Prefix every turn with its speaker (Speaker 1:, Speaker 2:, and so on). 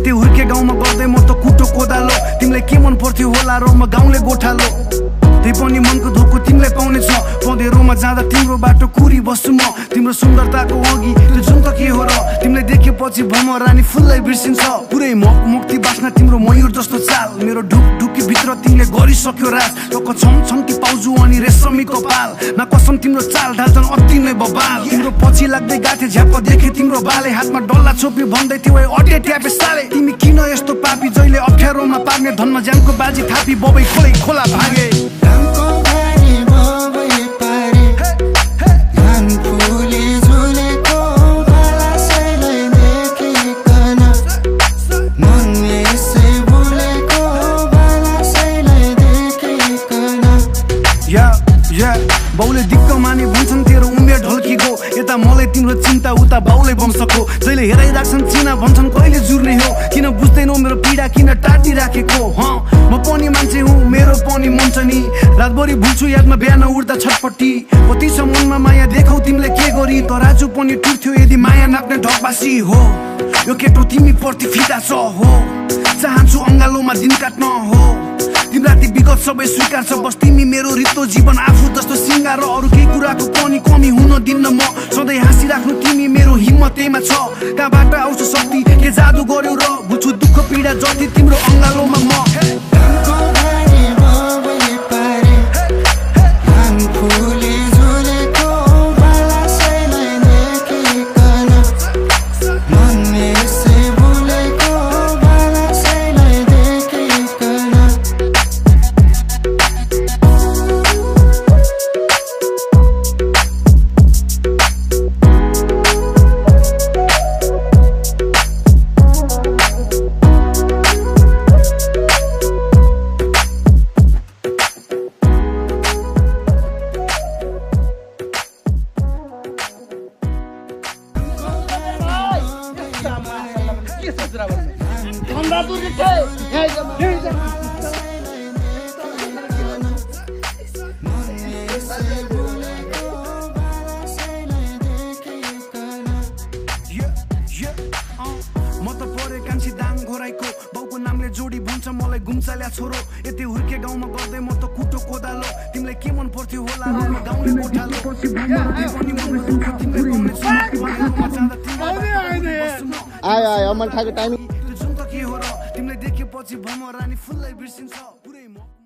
Speaker 1: यति हुर्के गाउँमा गर्दै म त कुटो कोदालो तिमीलाई के मन पर्थ्यो होला र म गाउँले गोठालो त्यही पनि मनको धोको तिमीलाई पाउने छ पँधेरोमा जाँदा तिम्रो बाटो कुरी बस्छु म तिम्रो सुन्दरताको अघि त्यो जुन त के हो र तिमीलाई देखेपछि भमरानी फुललाई बिर्सिन्छ पुरै मुक्ति बास्ना तिम्रो मयूर जस्तो चाल मेरो ढुकी भित्र तिमीले गरिसक्यो राज तको छमछम्ती पाउजु अनि रेशमी कपाल न कसम तिम्रो चाल ढाल्छन् अति नै बबाल तिम्रो पछि लाग्दै गाथे झ्याप्प देखे तिम्रो बाले हातमा डल्ला छोपी भन्दै थियो अटे ट्यापे साले तिमी किन यस्तो पापी जहिले अप्ठ्यारोमा पार्ने धनमा ज्यानको बाजी थापी बबै खोलै खोला भागे बाउले दिक्क माने भन्छन् तेरो उमेर ढल्किगो यता मलाई तिम्रो चिन्ता उता बाउले वंशको जहिले हेराइराख्छन् चिना भन्छन् कहिले जुर्ने हो किन बुझ्दैनौ मेरो पीडा किन टाटी राखेको म पनि मान्छे हुँ मेरो पनि मन छ नि रातभरि भुल्छु यादमा बिहान उड्दा छटपट्टि कति छ मनमा माया देखौ तिमीले के गरी तराजु पनि टुट्थ्यो यदि माया नाप्ने ढकबासी हो यो केटो तिमी प्रति फिदा छ हो चाहन्छु अङ्गालोमा दिन काट्न हो तिम्रो ती विगत सबै स्वीकार छ बस तिमी मेरो रित्तो जीवन आफू जस्तो सिंगार र अरू केही कुराको पनि कमी हुन दिन्न म सधैँ हाँसिराख्नु तिमी मेरो हिम्मत त्यहीमा छ कहाँबाट आउँछ शक्ति के जादु गर्यो र बुझ्छु दुःख पीडा जति तिम्रो अङ्गालोमा म जोडी भन्छ मलाई गुम्चाल्या छोरो यति हुर्के गाउँमा गर्दै म त कुटो कोदालो तिमीलाई के मन पर्थ्यो होला र म गाउँले गोठालो
Speaker 2: आयो अमन खाएको टाइम
Speaker 1: जुन त के हो र तिमीलाई देखेपछि भमरानी फुललाई बिर्सिन्छ पुरै